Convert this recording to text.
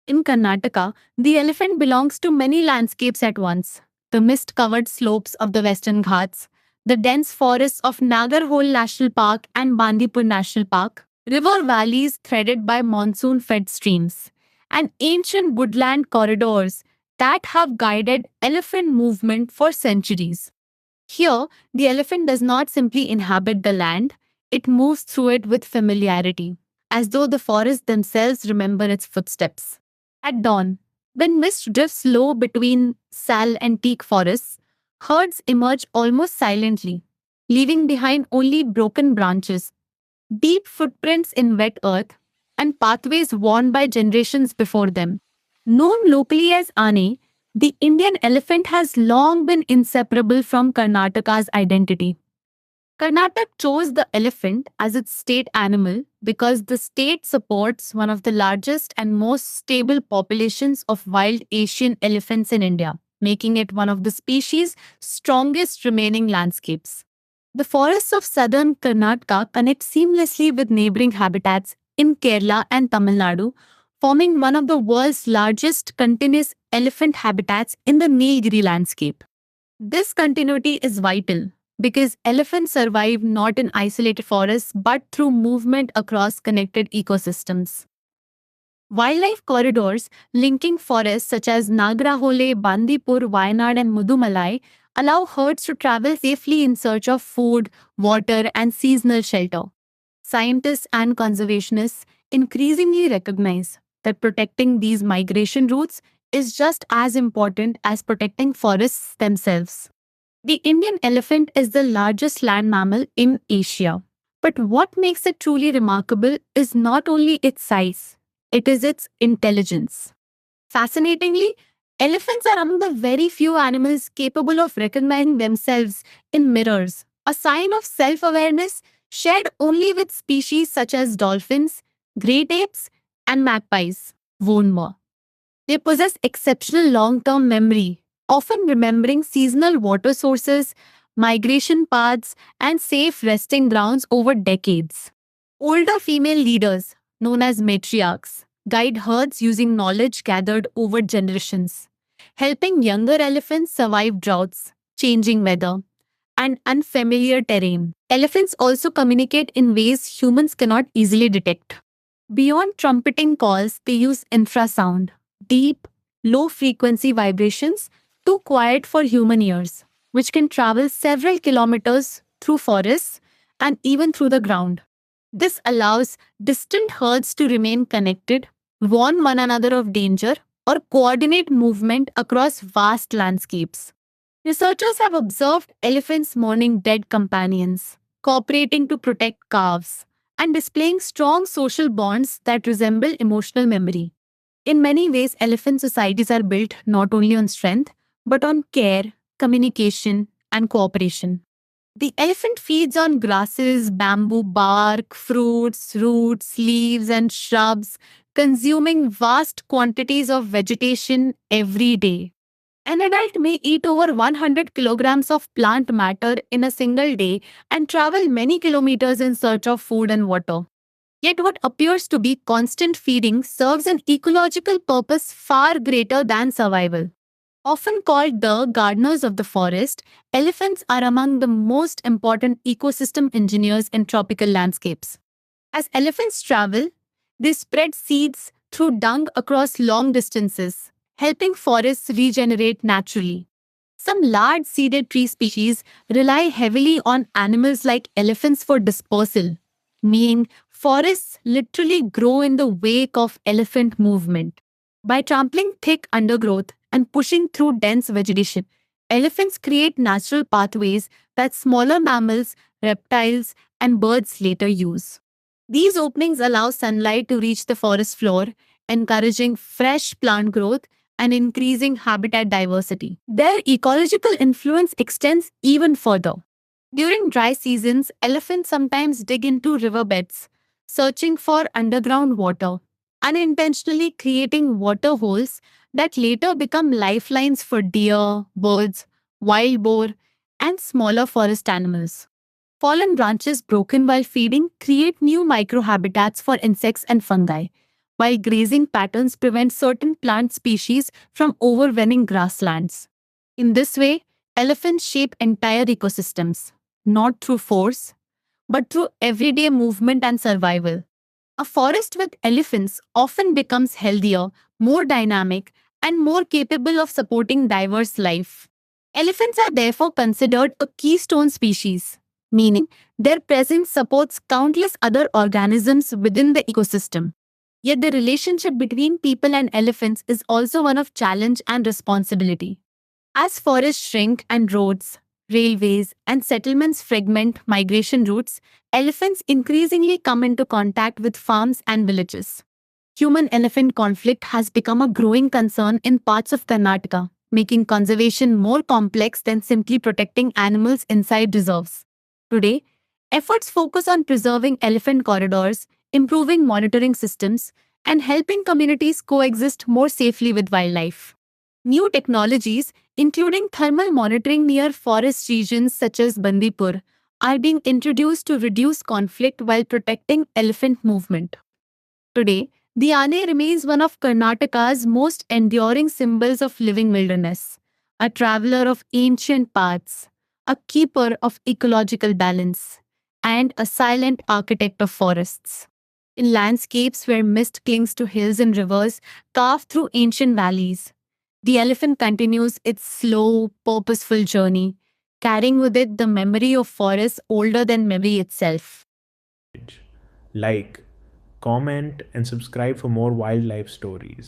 In Karnataka, the elephant belongs to many landscapes at once. The mist-covered slopes of the Western Ghats, the dense forests of Nagarhole National Park and Bandipur National Park, river valleys threaded by monsoon-fed streams, and ancient woodland corridors that have guided elephant movement for centuries. Here, the elephant does not simply inhabit the land, it moves through it with familiarity, as though the forests themselves remember its footsteps. At dawn, when mist drifts low between sal and teak forests, herds emerge almost silently, leaving behind only broken branches, deep footprints in wet earth, and pathways worn by generations before them. Known locally as Ane, the Indian elephant has long been inseparable from Karnataka's identity. Karnataka chose the elephant as its state animal because the state supports one of the largest and most stable populations of wild Asian elephants in India, making it one of the species' strongest remaining landscapes. The forests of southern Karnataka connect seamlessly with neighboring habitats in Kerala and Tamil Nadu, forming one of the world's largest continuous elephant habitats in the Nilgiri landscape. This continuity is vital because elephants survive not in isolated forests but through movement across connected ecosystems. Wildlife corridors linking forests such as Nagrahole, Bandipur, Wayanad, and Mudumalai allow herds to travel safely in search of food, water, and seasonal shelter. Scientists and conservationists increasingly recognize that protecting these migration routes is just as important as protecting forests themselves. The Indian elephant is the largest land mammal in Asia. But what makes it truly remarkable is not only its size, it is its intelligence. Fascinatingly, elephants are among the very few animals capable of recognizing themselves in mirrors, a sign of self awareness shared only with species such as dolphins, great apes, and magpies. One more. They possess exceptional long term memory, often remembering seasonal water sources, migration paths, and safe resting grounds over decades. Older female leaders, known as matriarchs, guide herds using knowledge gathered over generations, helping younger elephants survive droughts, changing weather, and unfamiliar terrain. Elephants also communicate in ways humans cannot easily detect. Beyond trumpeting calls, they use infrasound, deep, low frequency vibrations too quiet for human ears, which can travel several kilometers through forests and even through the ground. This allows distant herds to remain connected, warn one another of danger, or coordinate movement across vast landscapes. Researchers have observed elephants mourning dead companions, cooperating to protect calves, and displaying strong social bonds that resemble emotional memory. In many ways, elephant societies are built not only on strength, but on care, communication, and cooperation. The elephant feeds on grasses, bamboo bark, fruits, roots, leaves, and shrubs, consuming vast quantities of vegetation every day. An adult may eat over 100 kilograms of plant matter in a single day and travel many kilometers in search of food and water. Yet, what appears to be constant feeding serves an ecological purpose far greater than survival. Often called the gardeners of the forest, elephants are among the most important ecosystem engineers in tropical landscapes. As elephants travel, they spread seeds through dung across long distances, helping forests regenerate naturally. Some large seeded tree species rely heavily on animals like elephants for dispersal, meaning forests literally grow in the wake of elephant movement. By trampling thick undergrowth and pushing through dense vegetation, elephants create natural pathways that smaller mammals, reptiles, and birds later use. These openings allow sunlight to reach the forest floor, encouraging fresh plant growth and increasing habitat diversity. Their ecological influence extends even further. During dry seasons, elephants sometimes dig into riverbeds, searching for underground water, unintentionally creating water holes that later become lifelines for deer, birds, wild boar, and smaller forest animals. Fallen branches broken while feeding create new microhabitats for insects and fungi, while grazing patterns prevent certain plant species from overrunning grasslands. In this way, elephants shape entire ecosystems, not through force, but through everyday movement and survival. A forest with elephants often becomes healthier, more dynamic, and more capable of supporting diverse life. Elephants are therefore considered a keystone species, meaning their presence supports countless other organisms within the ecosystem. Yet the relationship between people and elephants is also one of challenge and responsibility. As forests shrink and roads, railways, and settlements fragment migration routes, elephants increasingly come into contact with farms and villages. Human elephant conflict has become a growing concern in parts of Karnataka, making conservation more complex than simply protecting animals inside reserves. Today, efforts focus on preserving elephant corridors, improving monitoring systems, and helping communities coexist more safely with wildlife. New technologies, including thermal monitoring near forest regions such as Bandipur, are being introduced to reduce conflict while protecting elephant movement. Today, the Aane remains one of Karnataka's most enduring symbols of living wilderness, a traveler of ancient paths, a keeper of ecological balance, and a silent architect of forests. In landscapes where mist clings to hills and rivers carved through ancient valleys, the elephant continues its slow, purposeful journey, carrying with it the memory of forests older than memory itself. Like, comment, and subscribe for more wildlife stories.